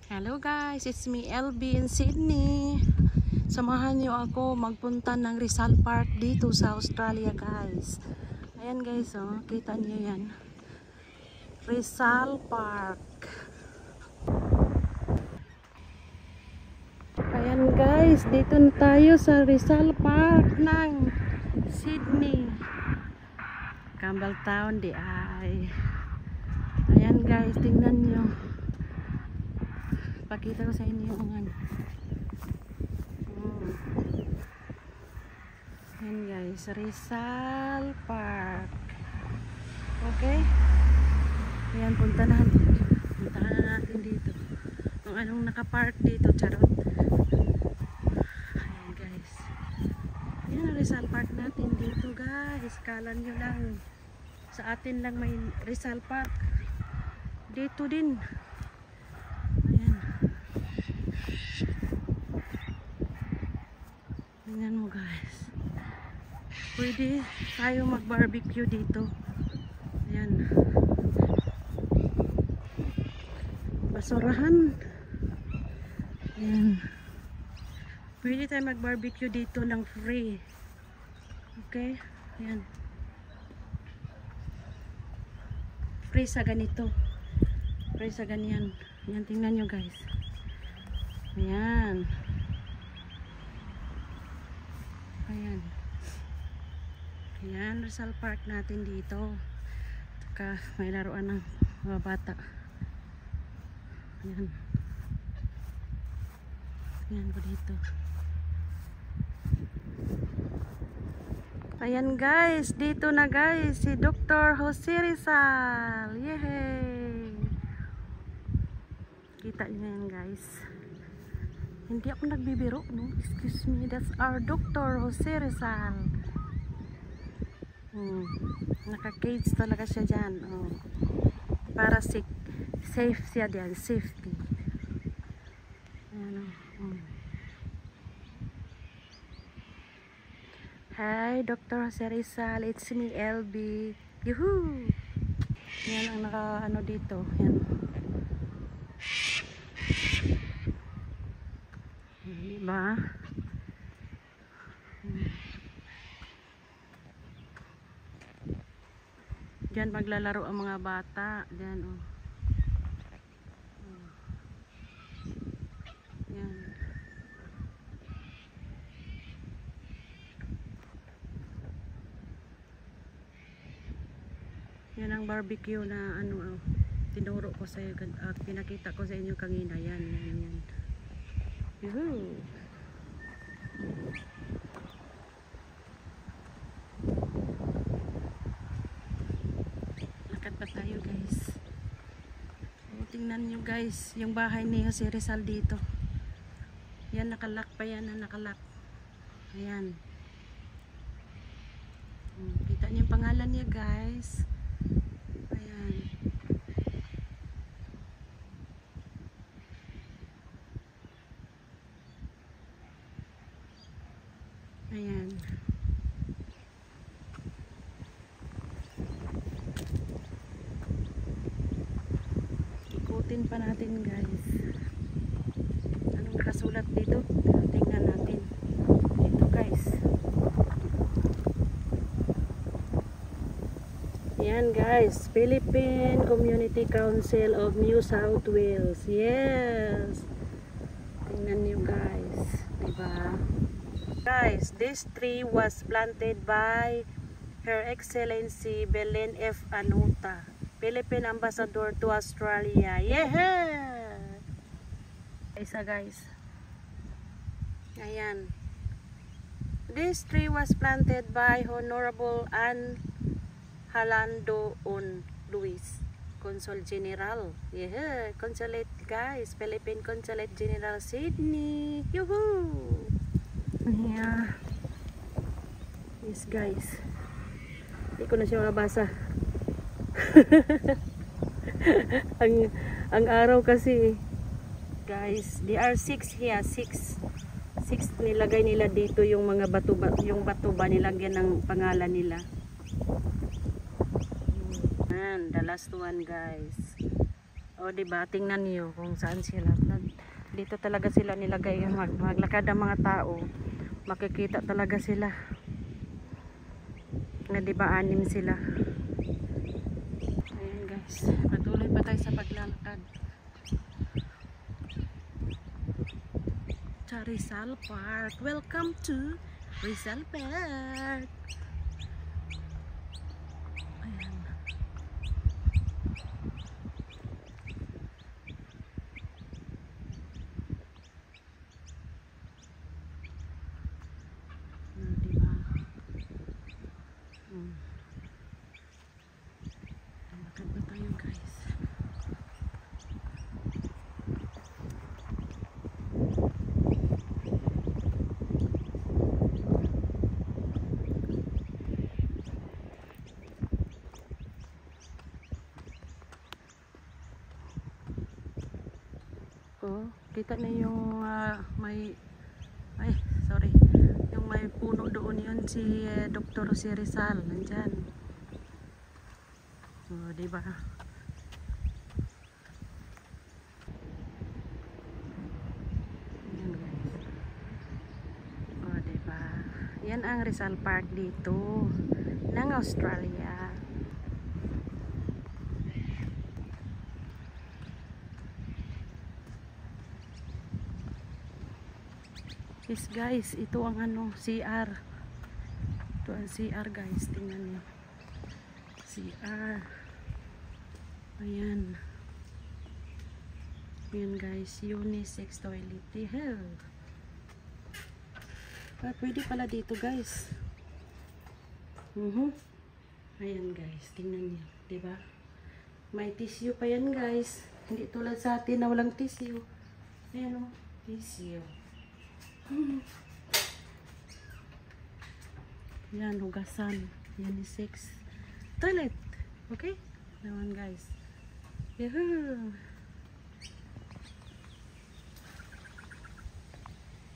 Hello guys, it's me LB in Sydney. Samahan niyo ako magpunta ng Rizal Park dito sa Australia guys. Ayan guys, oh, kita niyo yan. Rizal Park. Ayan guys, dito na tayo sa Rizal Park ng Sydney. Campbelltown di ay. Ayan guys, tingnan niyo. Pakita ko sa inyo yung ano. Ayan guys, Rizal Park. Okay? Ayan, puntahan natin dito. Ang anong nakapark dito, charot. Ayan guys. Ayan, Rizal Park natin dito guys. Kala nyo lang. Sa atin lang may Rizal Park. Dito din. Tingnan mo guys. Pwede tayo mag-barbecue dito. Ayan. Basurahan. Ayan. Pwede tayo mag-barbecue dito ng free. Okay? Ayan. Free sa ganito. Free sa ganyan. Ayan, tingnan nyo guys. Ayan. Ayan. Ayan, Rizal Park natin dito. Saka may laruan ng mga bata. Ayan. Ayan ko dito. Ayan guys, dito na guys si Dr. Jose Rizal. Yehey! Kita niyo yan guys. Hindi ako nagbibiro, no? Excuse me, that's our Dr. Jose Rizal. Naka-cage talaga siya dyan. Oh. Para safe siya dyan, safety. Ayan, oh. Hi, Dr. Jose Rizal. It's me, LB. Yuhuu! Yan ang naka-ano dito. Yan. Diba? Diyan maglalaro ang mga bata. Diyan, oh. Yan. Yan ang barbecue na ano, oh, tinuro ko sa iyo, pinakita ko sa inyo kanina. Yan, yan, yan. Yuhuu! Lakad pa tayo guys. O, tingnan nyo guys yung bahay ni Jose Rizal dito. Yan, nakalak pa yan, nakalak. Ayan. Kita nyo yung pangalan niya guys. Ayan. Ayan. Ikutin pa natin guys. Anong nakasulat dito? Tingnan natin. Dito guys. Ayan guys. Philippine Community Council of New South Wales. Yes. Tingnan niyo guys. Diba? Guys, this tree was planted by Her Excellency Belen F. Anuta, Philippine Ambassador to Australia. Yeah! Isa guys. Ayan. This tree was planted by Honorable Anne Halando on Luis, Consul General. Yeah, Consulate guys, Philippine Consulate General Sydney. Yuhuu! Yeah. Yes guys. Hindi ko na siya mabasa. ang araw kasi guys, they are 6 here, 6 nilagay nila dito yung mga bato ba nilagyan ng pangalan nila. And the last one guys. O, diba? Tingnan niyo kung saan sila. Dito talaga sila nilagay. Maglakad ang mga tao. Makikita talaga sila. Na diba, 6 sila. Ayan guys. Patuloy pa tayo sa paglalakad. Sa Rizal Park. Welcome to Rizal Park. Ayan. Diba? Lakad pa tayo guys. Oh, kita na yung sorry, yung may puno doon, yun si Dr. si Rizal nandyan. Oh, diba? Ayan guys. Oh, diba? Yan ang Rizal Park dito ng Australia. Yes guys, ito ang CR. Ito ang CR guys, tingnan niyo. CR. Ayan. Ayan guys, unisex toilet. Hell. Pwede pala dito guys. Ayan guys, tingnan niyo, 'di ba? May tissue pa yan guys. Hindi tulad sa atin na walang tissue. Ayan o, tissue. Yan, hugasan. Unisex toilet. Okay? Naman guys. Yahoo!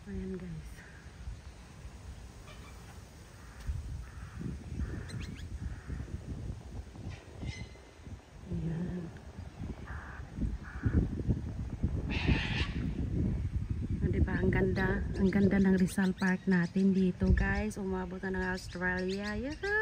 Ayan guys. Ayan. Diba, ang ganda ng Rizal Park natin dito guys. Umabot na ng Australia. Yahoo!